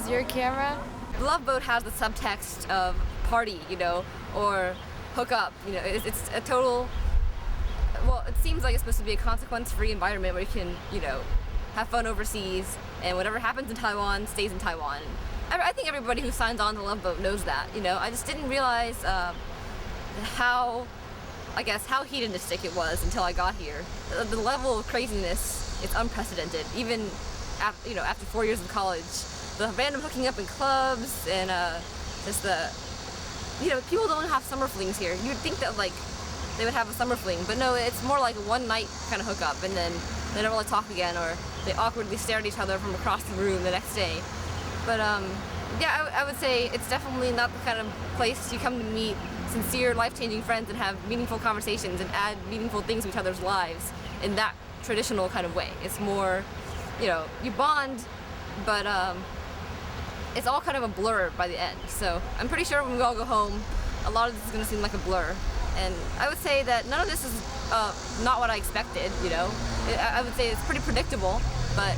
is your camera? Loveboat has the subtext of party, or hook up. It's a total. Well, it seems like it's supposed to be a consequence-free environment where you can, have fun overseas, and whatever happens in Taiwan stays in Taiwan. I think everybody who signs on to Loveboat knows that. I just didn't realize how hedonistic it was until I got here. The level of craziness is unprecedented. Even after 4 years of college, the random hooking up in clubs and just the people don't have summer flings here. You'd think that they would have a summer fling, but no, it's more like a one night kind of hookup, and then they don't really talk again, or they awkwardly stare at each other from across the room the next day. But I would say it's definitely not the kind of place you come to meet sincere, life-changing friends and have meaningful conversations and add meaningful things to each other's lives in that traditional kind of way. It's more, you bond, but it's all kind of a blur by the end. So I'm pretty sure when we all go home, a lot of this is going to seem like a blur. And I would say that none of this is not what I expected, I would say it's pretty predictable, but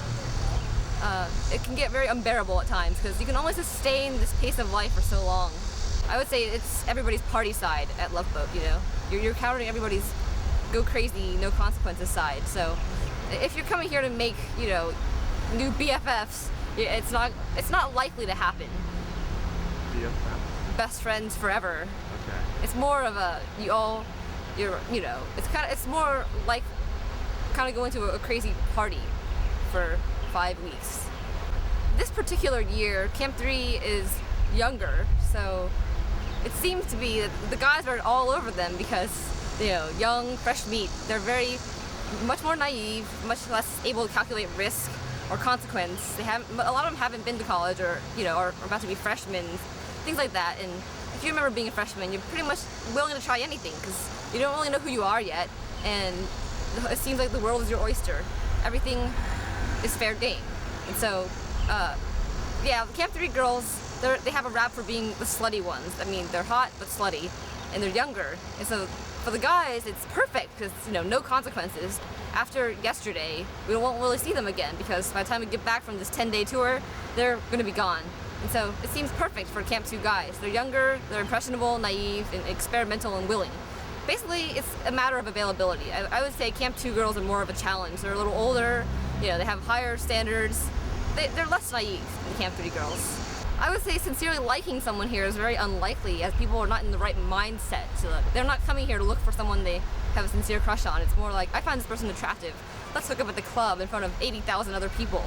it can get very unbearable at times because you can only sustain this pace of life for so long. I would say it's everybody's party side at Loveboat, You're counting everybody's go crazy, no consequences side. So if you're coming here to make, new BFFs, it's not likely to happen. BFF? Best friends forever. Okay. It's more of a, it's more like kind of going to a crazy party for 5 weeks. This particular year, Camp 3 is younger, so it seems to be that the guys are all over them because, young, fresh meat. They're much more naive, much less able to calculate risk or consequence. A lot of them haven't been to college or, are about to be freshmen, things like that. And if you remember being a freshman, you're pretty much willing to try anything because you don't really know who you are yet, and it seems like the world is your oyster. Everything is fair game. And so, the Camp 3 girls, they have a rap for being the slutty ones. I mean, they're hot but slutty, and they're younger. And so for the guys, it's perfect because, no consequences. After yesterday, we won't really see them again because by the time we get back from this 10-day tour, they're going to be gone. And so it seems perfect for Camp 2 guys. They're younger, they're impressionable, naive, and experimental and willing. Basically, it's a matter of availability. I would say Camp 2 girls are more of a challenge. They're a little older, they have higher standards. They're less naive than Camp 3 girls. I would say sincerely liking someone here is very unlikely as people are not in the right mindset. They're not coming here to look for someone they have a sincere crush on. It's more like, I find this person attractive. Let's hook up at the club in front of 80,000 other people.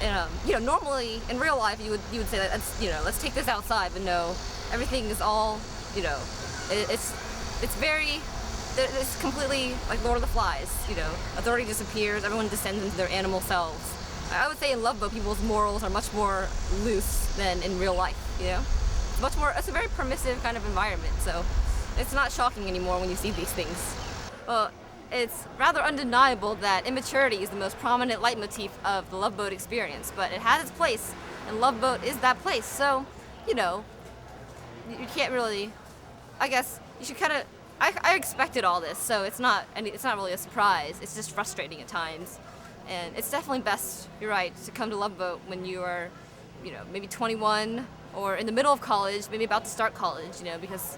And, normally in real life you would say that, let's take this outside, but no, everything is all, it's completely like Lord of the Flies, authority disappears, everyone descends into their animal selves. I would say in Loveboat, people's morals are much more loose than in real life, It's a very permissive kind of environment, so it's not shocking anymore when you see these things. Well, it's rather undeniable that immaturity is the most prominent leitmotif of the Loveboat experience, but it has its place, and Loveboat is that place, so, you can't really, I guess, you should kind of, I expected all this, so it's not really a surprise, it's just frustrating at times. And it's definitely best, you're right, to come to Loveboat when you are, maybe 21 or in the middle of college, maybe about to start college, because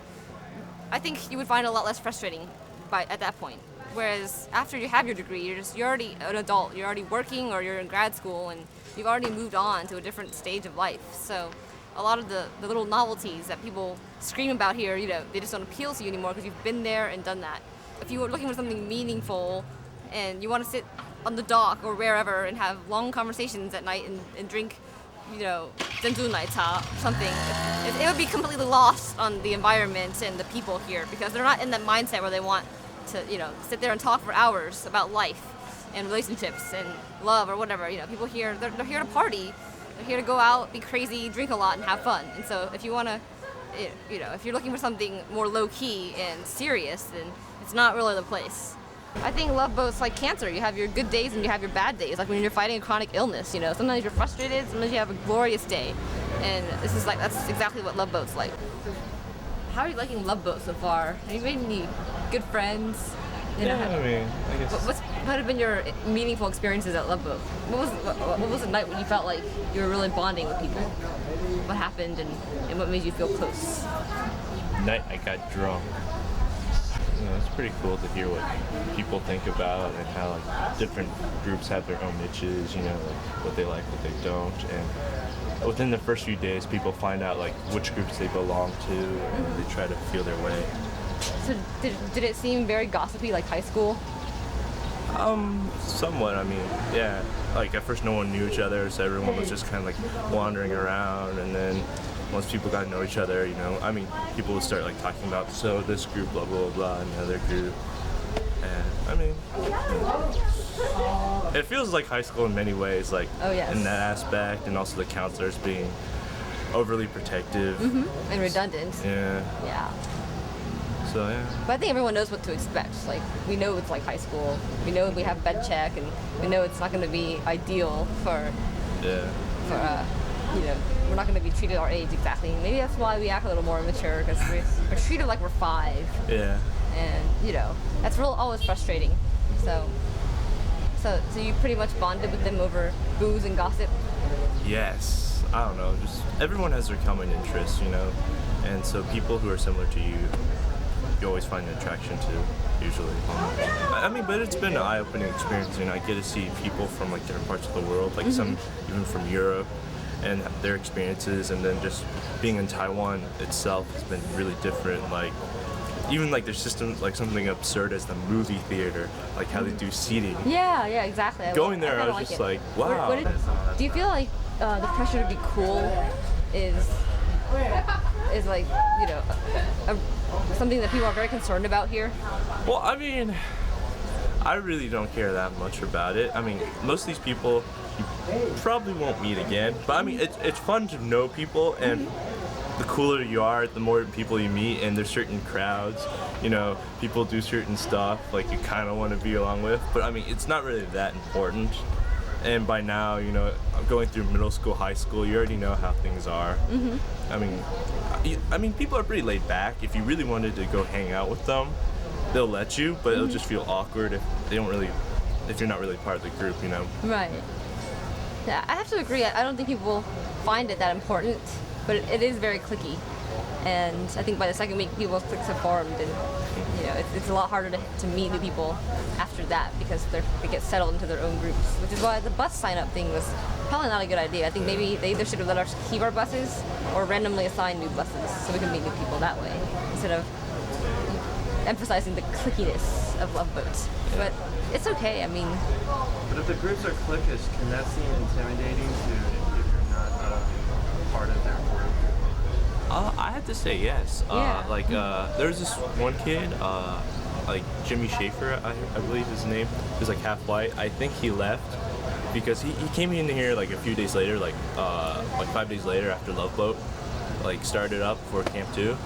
I think you would find it a lot less frustrating at that point. Whereas after you have your degree, you're already an adult, you're already working or you're in grad school and you've already moved on to a different stage of life. So a lot of the little novelties that people scream about here, they just don't appeal to you anymore because you've been there and done that. If you were looking for something meaningful and you want to sit on the dock or wherever and have long conversations at night and drink,珍珠奶茶or something, it would be completely lost on the environment and the people here because they're not in that mindset where they want to, sit there and talk for hours about life and relationships and love or whatever. People here, they're here to party. They're here to go out, be crazy, drink a lot, and have fun. And so if you want to, if you're looking for something more low-key and serious, then it's not really the place. I think Loveboat's like cancer. You have your good days and you have your bad days. Like when you're fighting a chronic illness, sometimes you're frustrated, sometimes you have a glorious day. And that's exactly what Loveboat's like. How are you liking Loveboat so far? Have you made any good friends? Yeah, I guess. What have been your meaningful experiences at Loveboat? What was the night when you felt like you were really bonding with people? What happened and what made you feel close? Night I got drunk. It's pretty cool to hear what people think about and how like different groups have their own niches, like what they like, what they don't, and within the first few days people find out like which groups they belong to and they try to feel their way. So did it seem very gossipy like high school? Somewhat. I mean, yeah. Like at first no one knew each other, so everyone was just kind of like wandering around, and then once people got to know each other, I mean, people would start like talking about, so this group, blah, blah, blah, and the other group. And I mean, it feels like high school in many ways, like in that aspect, and also the counselors being overly protective. And redundant. Yeah. So yeah. But I think everyone knows what to expect. Like, we know it's like high school. We know we have bed check, and we know it's not going to be ideal for we're not going to be treated our age exactly. Maybe that's why we act a little more immature, because we're treated like we're 5. Yeah. And that's always frustrating. So you pretty much bonded with them over booze and gossip. Yes. I don't know. Just everyone has their common interests, and so people who are similar to you always find an attraction to, usually. I mean, but it's been an eye-opening experience. I get to see people from like different parts of the world, like some even from Europe, and their experiences, and then just being in Taiwan itself has been really different. Like even like their system, like something absurd as the movie theater, like how they do seating. Yeah, exactly. Going there, I was just like, wow. Do you feel like the pressure to be cool is like something that people are very concerned about here? Well, I mean, I really don't care that much about it. I mean, most of these people you probably won't meet again, but I mean, it's fun to know people, and the cooler you are, the more people you meet, and there's certain crowds, people do certain stuff like you kind of want to be along with, but I mean, it's not really that important. And by now, going through middle school, high school, you already know how things are. I mean, people are pretty laid back. If you really wanted to go hang out with them, they'll let you, but it'll just feel awkward if you're not really part of the group, Right. Yeah, I have to agree. I don't think people find it that important, but it is very cliquey. And I think by the second week, people's cliques have formed, and it's a lot harder to meet new people after that, because they get settled into their own groups. Which is why the bus sign-up thing was probably not a good idea. I think maybe they either should have let us keep our buses or randomly assign new buses so we can meet new people that way, instead of emphasizing the cliquiness of Loveboat. But it's okay. I mean. But if the groups are cliquish, can that seem intimidating if you're not part of their group? I have to say yes. There was this one kid, like Jimmy Schaefer, I believe his name. He was like half white. I think he left because he came in here like a few days later, like 5 days later after Loveboat like started up for Camp 2,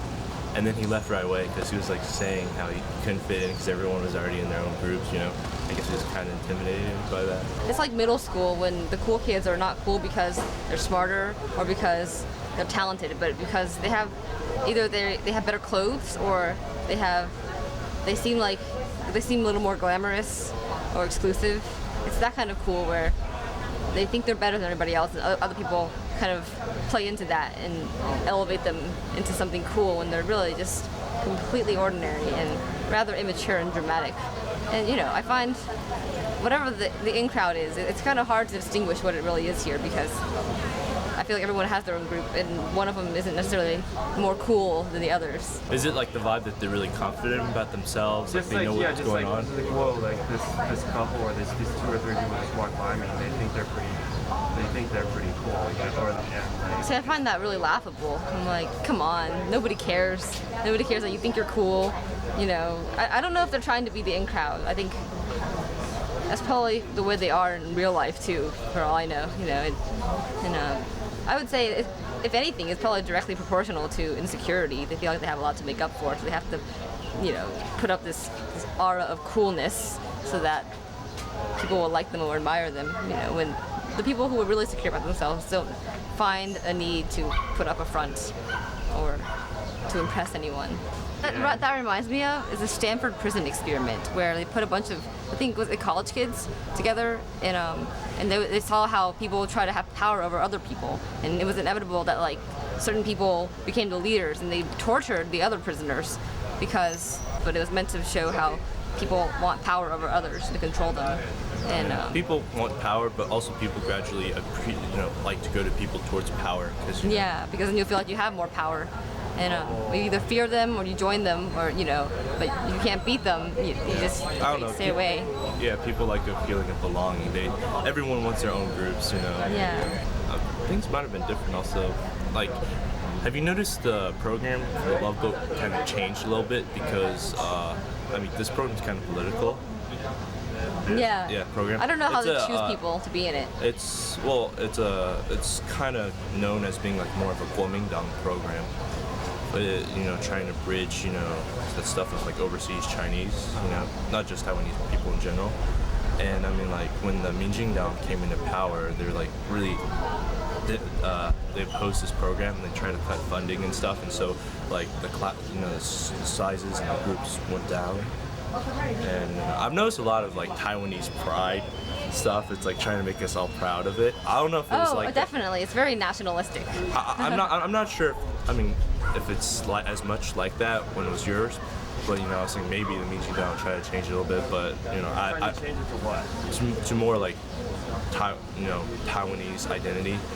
and then he left right away because he was like saying how he couldn't fit in because everyone was already in their own groups. I guess he was kind of intimidated by that. It's like middle school when the cool kids are not cool because they're smarter or because they're talented, but because they have either they have better clothes, or they seem a little more glamorous or exclusive. It's that kind of cool where they think they're better than everybody else, and other people kind of play into that and elevate them into something cool when they're really just completely ordinary and rather immature and dramatic. And I find whatever the in crowd is, it's kind of hard to distinguish what it really is here, because I feel like everyone has their own group, and one of them isn't necessarily more cool than the others. Is it like the vibe that they're really confident about themselves, like they know what's going on? Like this couple or these 2 or 3 people just walk by me, and they think they're pretty cool. So I find that really laughable. I'm like, come on, nobody cares. Nobody cares that you think you're cool. I don't know if they're trying to be the in crowd. I think that's probably the way they are in real life too, for all I know. I would say, if anything, it's probably directly proportional to insecurity. They feel like they have a lot to make up for, so they have to, put up this aura of coolness so that people will like them or admire them. When the people who are really secure about themselves don't find a need to put up a front or to impress anyone. That reminds me of is the Stanford prison experiment where they put a bunch of, I think was it college kids together and they saw how people try to have power over other people, and it was inevitable that like certain people became the leaders and they tortured the other prisoners but it was meant to show how people want power over others to control them. And people want power, but also people gradually like to go to people towards power because because then you feel like you have more power. And you either fear them or you join them, or but you can't beat them. You just stay away. Yeah, people like a feeling of belonging. Everyone wants their own groups, Yeah. Things might have been different also. Like, have you noticed the program for the Loveboat kind of changed a little bit because this program's kind of political. Yeah. Yeah, program. I don't know how they choose people to be in it. It's kind of known as being like more of a Kuomintang program. But trying to bridge, that stuff with like overseas Chinese, not just Taiwanese people in general. And like when the Minjingdao came into power, they're like really, they opposed this program and they tried to cut funding and stuff. And so like the sizes and the groups went down. And I've noticed a lot of like Taiwanese pride stuff. It's like trying to make us all proud of it. I don't know if it was like definitely. It's very nationalistic. I'm not sure. If it's as much like that when it was yours, but I was thinking maybe the Minjingdao try to change it a little bit, but I change it to what? To more like Taiwanese identity.